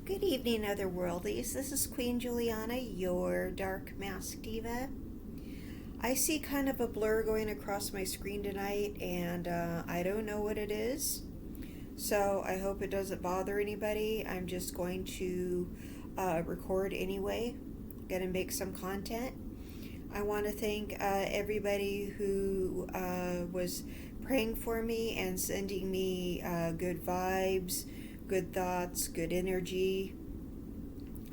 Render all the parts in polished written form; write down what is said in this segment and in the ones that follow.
Good evening, Otherworldlies. This is Queen Juliana, your Dark Mask Diva. I see kind of a blur going across my screen tonight, and I don't know what it is. So I hope it doesn't bother anybody. I'm just going to record anyway, gonna make some content. I want to thank everybody who was praying for me and sending me good vibes, good thoughts, good energy.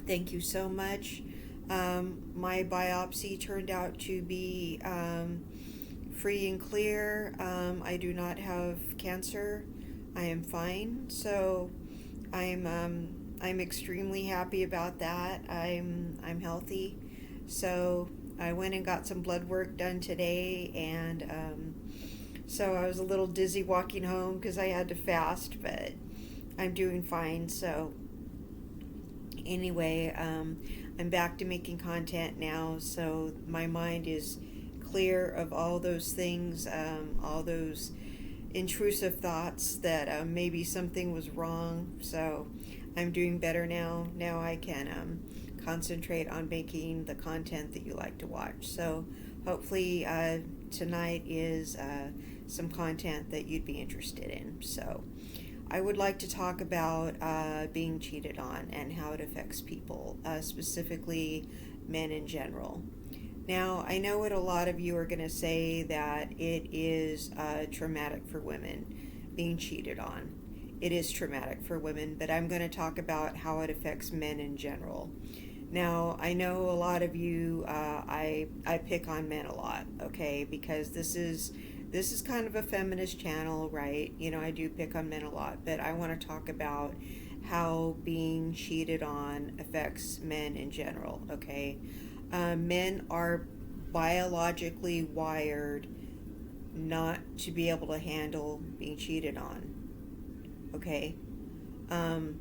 Thank you so much. My biopsy turned out to be free and clear. I do not have cancer. I am fine. So I'm extremely happy about that. I'm healthy. So I went and got some blood work done today, and so I was a little dizzy walking home because I had to fast, but I'm doing fine. So anyway, I'm back to making content now, so my mind is clear of all those things, all those intrusive thoughts that maybe something was wrong. So I'm doing better now. Now I can concentrate on making the content that you like to watch. So hopefully tonight is some content that you'd be interested in. So I would like to talk about being cheated on and how it affects people, specifically men in general. Now, I know what a lot of you are going to say, that it is traumatic for women being cheated on. It is traumatic for women, but I'm going to talk about how it affects men in general. Now, I know a lot of you, I pick on men a lot, okay, because this is kind of a feminist channel, right? You know, I do pick on men a lot, but I want to talk about how being cheated on affects men in general, okay? Men are biologically wired not to be able to handle being cheated on, okay? Um,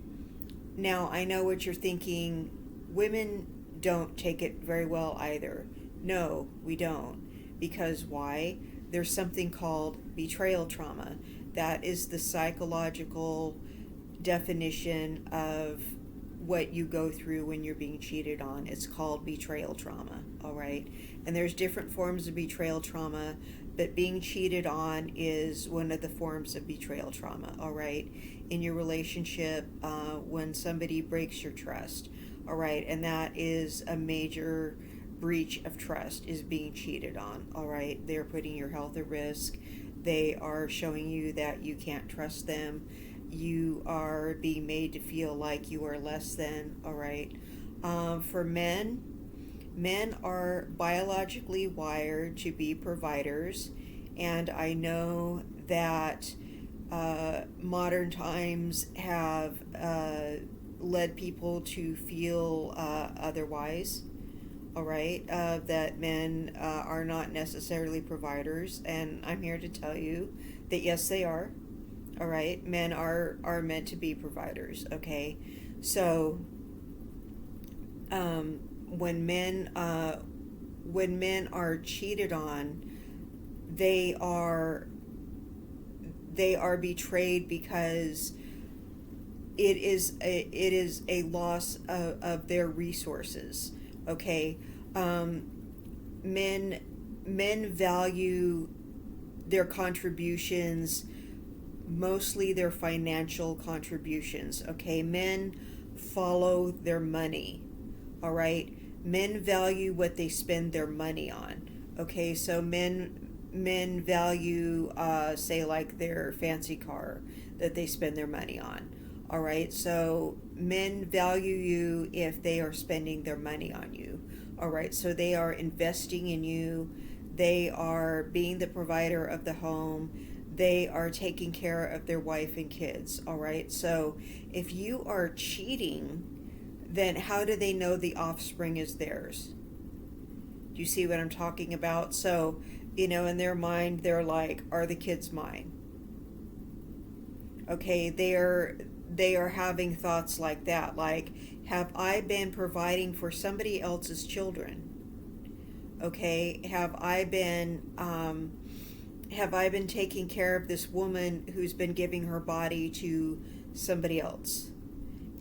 Now, I know what you're thinking. Women don't take it very well either. No, we don't. Because why? There's something called betrayal trauma. That is the psychological definition of what you go through when you're being cheated on. It's called betrayal trauma, all right? And there's different forms of betrayal trauma, but being cheated on is one of the forms of betrayal trauma, all right? In your relationship, when somebody breaks your trust, all right? And that is a major breach of trust, is being cheated on, all right? They're putting your health at risk. They are showing you that you can't trust them. You are being made to feel like you are less than, all right? For men, men are biologically wired to be providers, and I know that modern times have led people to feel otherwise, all right? That men are not necessarily providers, and I'm here to tell you that yes, they are. All right, men are meant to be providers. Okay, so when men are cheated on, they are betrayed because it is a loss of their resources. Okay, men value their contributions, mostly their financial contributions. Okay, men follow their money, all right? Men value what they spend their money on. Okay, so men value say like their fancy car that they spend their money on. All right, so men value you if they are spending their money on you. All right, so they are investing in you. They are being the provider of the home. They are taking care of their wife and kids. All right, so if you are cheating, then how do they know the offspring is theirs? Do you see what I'm talking about? So, in their mind, they're like, are the kids mine? Okay, they are having thoughts like that, like, have I been providing for somebody else's children? Okay, have I been taking care of this woman who's been giving her body to somebody else?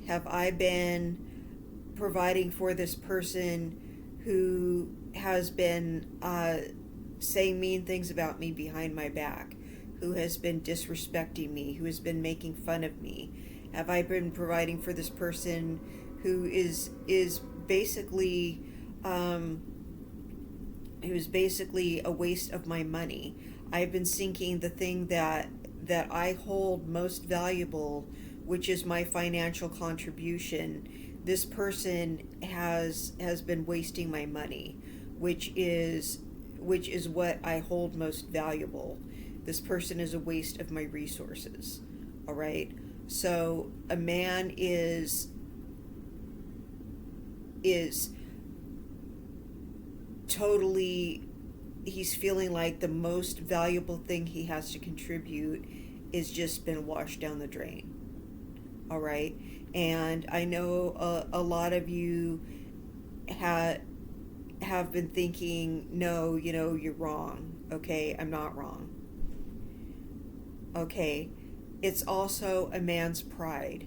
Have I been providing for this person who has been saying mean things about me behind my back, who has been disrespecting me, who has been making fun of me? Have I been providing for this person who is basically who's basically a waste of my money? I've been sinking the thing that I hold most valuable, which is my financial contribution. This person has been wasting my money, which is what I hold most valuable. This person is a waste of my resources. All right? So a man is totally, he's feeling like the most valuable thing he has to contribute is just been washed down the drain. All right? And I know a lot of you have been thinking, no, you're wrong. Okay, I'm not wrong. Okay, it's also a man's pride.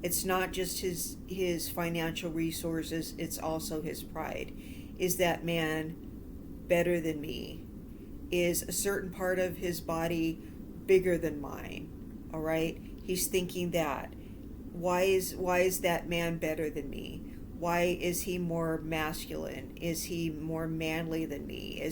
It's not just his financial resources, it's also his pride. Is that man better than me? Is a certain part of his body bigger than mine? All right? He's thinking that. Why is that man better than me? Why is he more masculine? Is he more manly than me?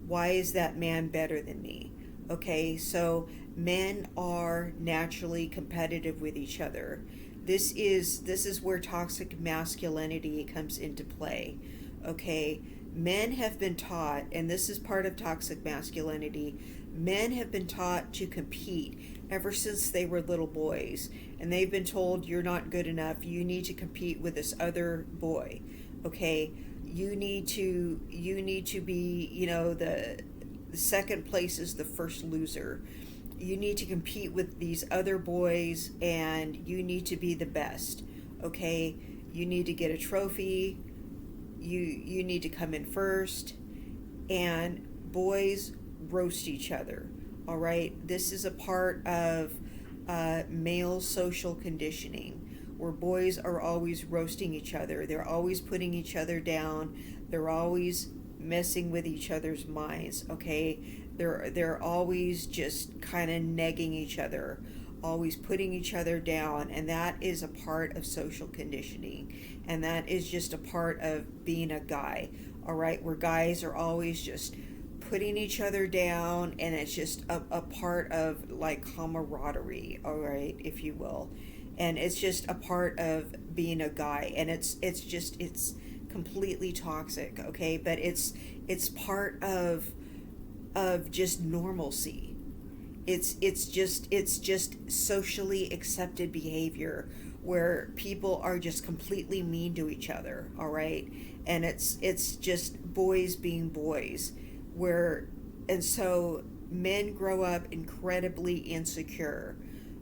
Why is that man better than me? Okay, so men are naturally competitive with each other. This is where toxic masculinity comes into play. Okay, men have been taught, and this is part of toxic masculinity, men have been taught to compete ever since they were little boys, and they've been told, you're not good enough, you need to compete with this other boy. Okay, you need to be, the second place is the first loser. You need to compete with these other boys, and you need to be the best. Okay, you need to get a trophy, you need to come in first, and boys roast each other. All right, this is a part of male social conditioning, where boys are always roasting each other. They're always putting each other down. They're always messing with each other's minds. Okay, they're always just kind of negging each other, always putting each other down, and that is a part of social conditioning, and that is just a part of being a guy. All right, where guys are always just putting each other down, and it's just a part of like camaraderie, all right, if you will, and it's just a part of being a guy, and it's completely toxic. Okay, but it's part of just normalcy. It's just socially accepted behavior where people are just completely mean to each other. All right, and it's just boys being boys, and so men grow up incredibly insecure.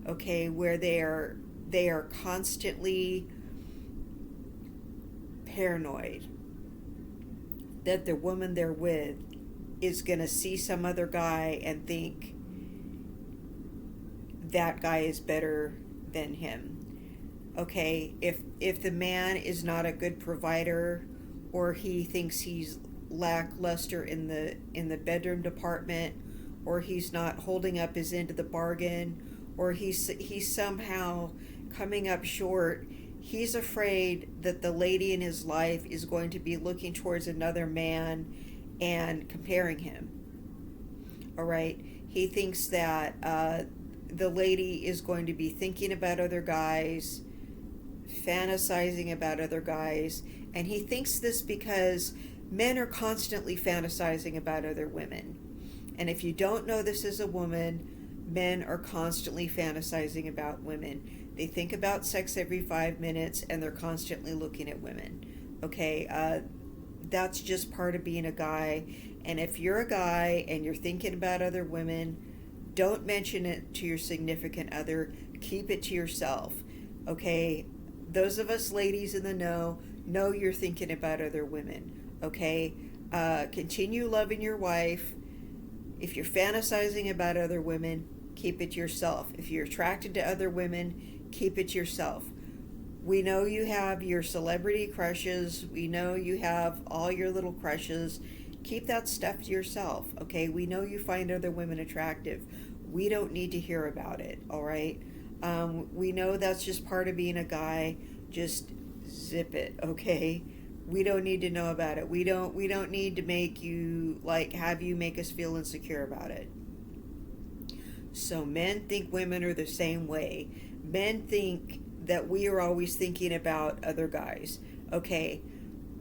Okay, where they are constantly paranoid that the woman they're with is going to see some other guy and think that guy is better than him. Okay, if the man is not a good provider, or he thinks he's lackluster in the bedroom department, or he's not holding up his end of the bargain, or he's somehow coming up short, he's afraid that the lady in his life is going to be looking towards another man and comparing him. All right, he thinks that the lady is going to be thinking about other guys, fantasizing about other guys, and he thinks this because men are constantly fantasizing about other women. And if you don't know this as a woman, men are constantly fantasizing about women. They think about sex every 5 minutes, and they're constantly looking at women. Okay, that's just part of being a guy. And if you're a guy and you're thinking about other women, don't mention it to your significant other. Keep it to yourself. Okay, those of us ladies in the know you're thinking about other women. Okay, continue loving your wife. If you're fantasizing about other women, keep it to yourself. If you're attracted to other women, keep it to yourself. We know you have your celebrity crushes. We know you have all your little crushes. Keep that stuff to yourself, okay? We know you find other women attractive. We don't need to hear about it, all right? We know that's just part of being a guy. Just zip it, okay? We don't need to know about it. We don't need to make you, like, have you make us feel insecure about it. So men think women are the same way. Men think that we are always thinking about other guys. Okay,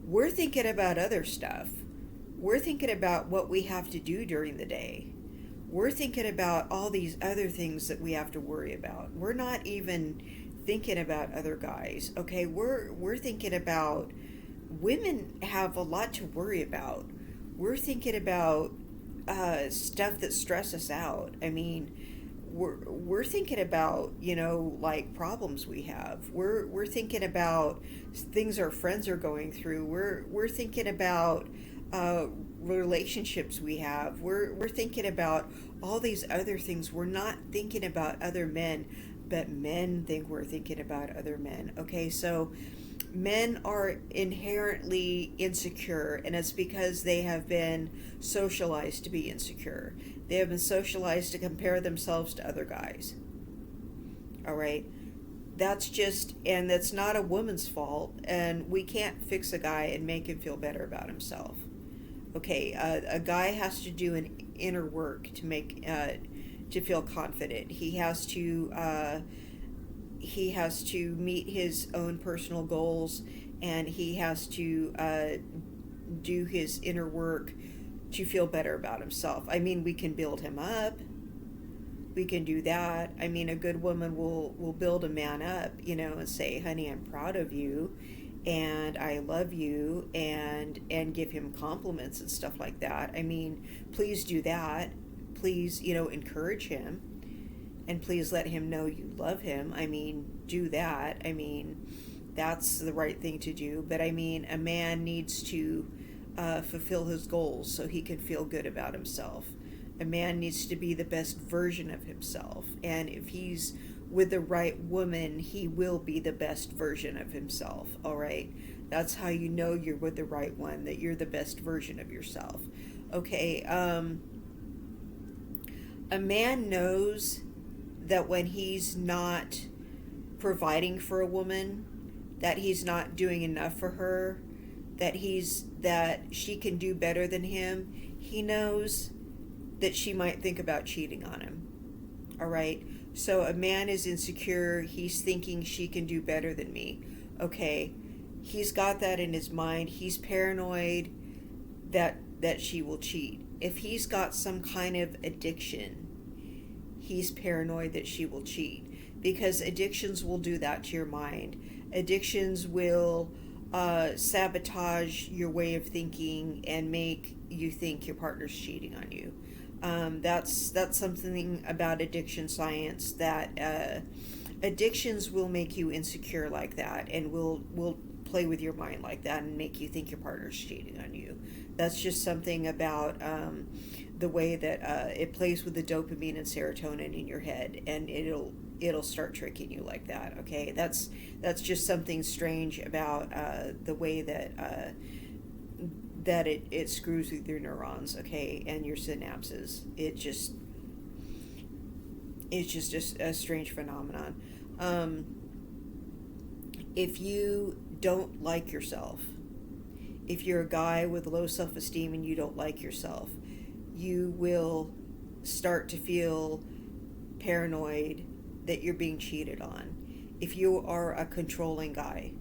we're thinking about other stuff. We're thinking about what we have to do during the day. We're thinking about all these other things that we have to worry about. We're not even thinking about other guys. Okay, we're thinking about, women have a lot to worry about. We're thinking about stuff that stress us out. I mean, we're thinking about, like, problems we have. We're thinking about things our friends are going through. We're thinking about relationships we have. We're thinking about all these other things. We're not thinking about other men, but men think we're thinking about other men. Okay, so men are inherently insecure, and it's because they have been socialized to be insecure. They have been socialized to compare themselves to other guys. All right, and that's not a woman's fault, and we can't fix a guy and make him feel better about himself. Okay, a guy has to do an inner work to feel confident. He has to meet his own personal goals, and he has to do his inner work to feel better about himself. I mean, we can build him up. We can do that. I mean, a good woman will build a man up, and say, honey, I'm proud of you, and I love you, and give him compliments and stuff like that. I mean, please do that. Please, encourage him, and please let him know you love him. I mean, do that. I mean, that's the right thing to do. But I mean, a man needs to fulfill his goals so he can feel good about himself. A man needs to be the best version of himself. And if he's with the right woman, he will be the best version of himself. All right? That's how you know you're with the right one, that you're the best version of yourself. Okay, a man knows that when he's not providing for a woman, that he's not doing enough for her, that she can do better than him. He knows that she might think about cheating on him. All right? So a man is insecure. He's thinking she can do better than me. Okay, he's got that in his mind. He's paranoid that she will cheat. If he's got some kind of addiction, he's paranoid that she will cheat, because addictions will do that to your mind. Addictions will sabotage your way of thinking and make you think your partner's cheating on you. That's something about addiction science, that addictions will make you insecure like that, and will play with your mind like that and make you think your partner's cheating on you. That's just something about the way that it plays with the dopamine and serotonin in your head, and it'll start tricking you like that. Okay, that's just something strange about the way that it screws with your neurons, okay, and your synapses. It's just a strange phenomenon. If you don't like yourself, if you're a guy with low self-esteem and you don't like yourself, you will start to feel paranoid that you're being cheated on. If you are a controlling guy,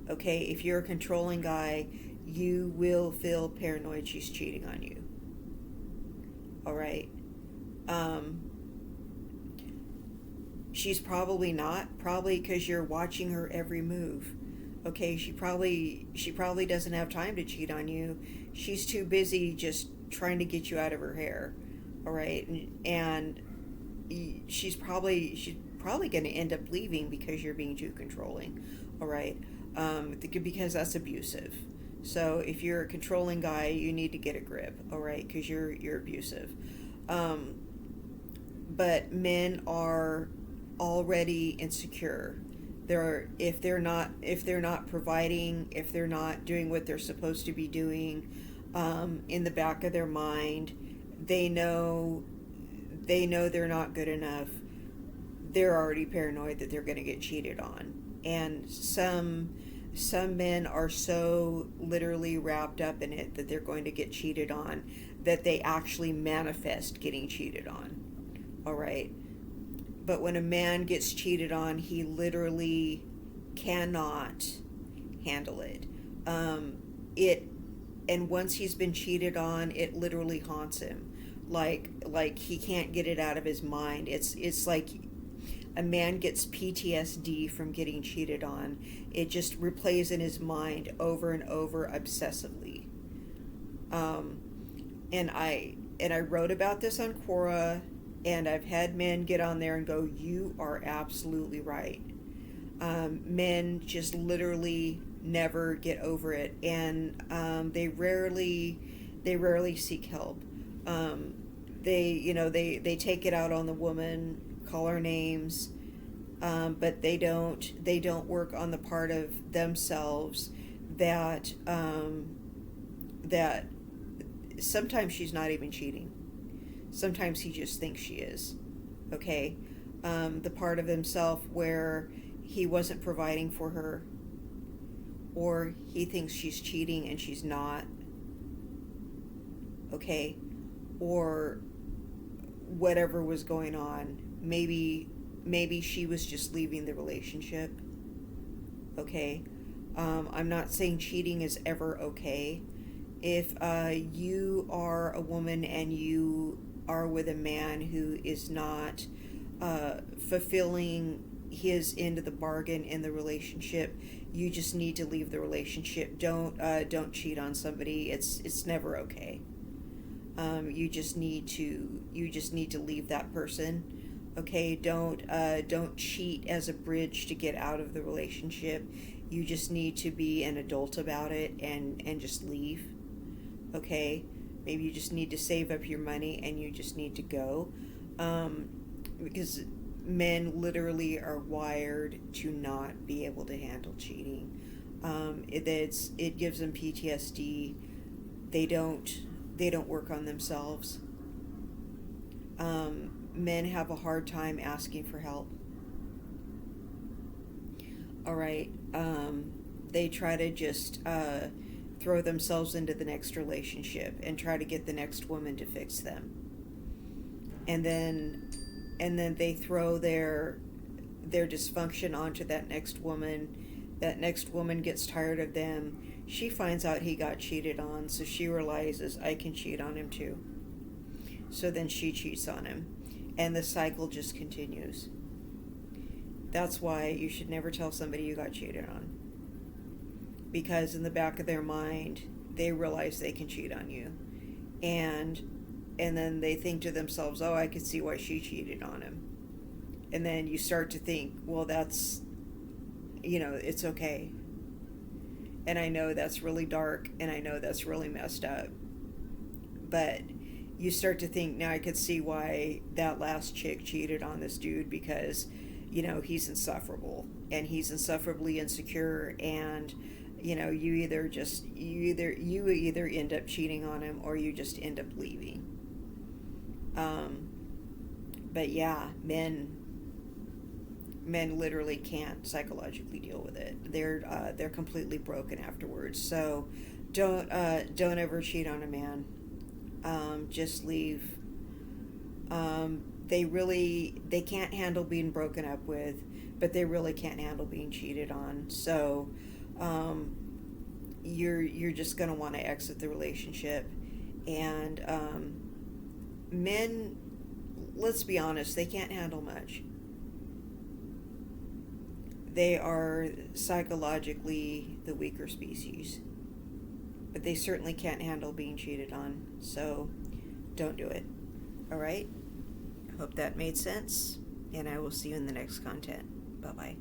okay, if you're a controlling guy, you will feel paranoid she's cheating on you. All right. She's probably not, probably because you're watching her every move. Okay, she probably doesn't have time to cheat on you. She's too busy just trying to get you out of her hair. All right, and she's probably going to end up leaving because you're being too controlling. All right, because that's abusive. So if you're a controlling guy, you need to get a grip. All right, because you're abusive. But men are already insecure. If they're not providing, if they're not doing what they're supposed to be doing, in the back of their mind, they know they're not good enough. They're already paranoid that they're going to get cheated on. And some men are so literally wrapped up in it that they're going to get cheated on that they actually manifest getting cheated on. All right. But when a man gets cheated on, he literally cannot handle it. It and once he's been cheated on, it literally haunts him. Like he can't get it out of his mind. It's like a man gets PTSD from getting cheated on. It just replays in his mind over and over obsessively. And I wrote about this on Quora, and I've had men get on there and go, "You are absolutely right." Men just literally never get over it, and they rarely seek help. They take it out on the woman, call her names, but they don't work on the part of themselves that that sometimes she's not even cheating. Sometimes he just thinks she is. Okay? The part of himself where he wasn't providing for her, or he thinks she's cheating and she's not. Okay? Or whatever was going on. Maybe she was just leaving the relationship. Okay? I'm not saying cheating is ever okay. If you are a woman and you are with a man who is not fulfilling his end of the bargain in the relationship, you just need to leave the relationship. Don't cheat on somebody. It's never okay. You just need to leave that person. Okay, don't cheat as a bridge to get out of the relationship. You just need to be an adult about it and just leave. Okay, maybe you just need to save up your money and you just need to go, because men literally are wired to not be able to handle cheating. It gives them PTSD. They don't work on themselves. Men have a hard time asking for help. All right. They try to just throw themselves into the next relationship and try to get the next woman to fix them. And then they throw their dysfunction onto that next woman. That next woman gets tired of them. She finds out he got cheated on, so she realizes, I can cheat on him too. So then she cheats on him. And the cycle just continues. That's why you should never tell somebody you got cheated on. Because in the back of their mind, they realize they can cheat on you. And then they think to themselves, oh, I could see why she cheated on him. And then you start to think, well, that's, it's okay. And I know that's really dark, and I know that's really messed up. But you start to think, now I could see why that last chick cheated on this dude, because, he's insufferable. And he's insufferably insecure, and you either end up cheating on him, or you just end up leaving. But yeah, men literally can't psychologically deal with it. They're completely broken afterwards. So don't ever cheat on a man. Just leave. They can't handle being broken up with, but they really can't handle being cheated on. So you're just gonna want to exit the relationship. And men, let's be honest, they can't handle much. They are psychologically the weaker species, but they certainly can't handle being cheated on. So don't do it. All right? Hope that made sense, and I will see you in the next content. Bye-bye.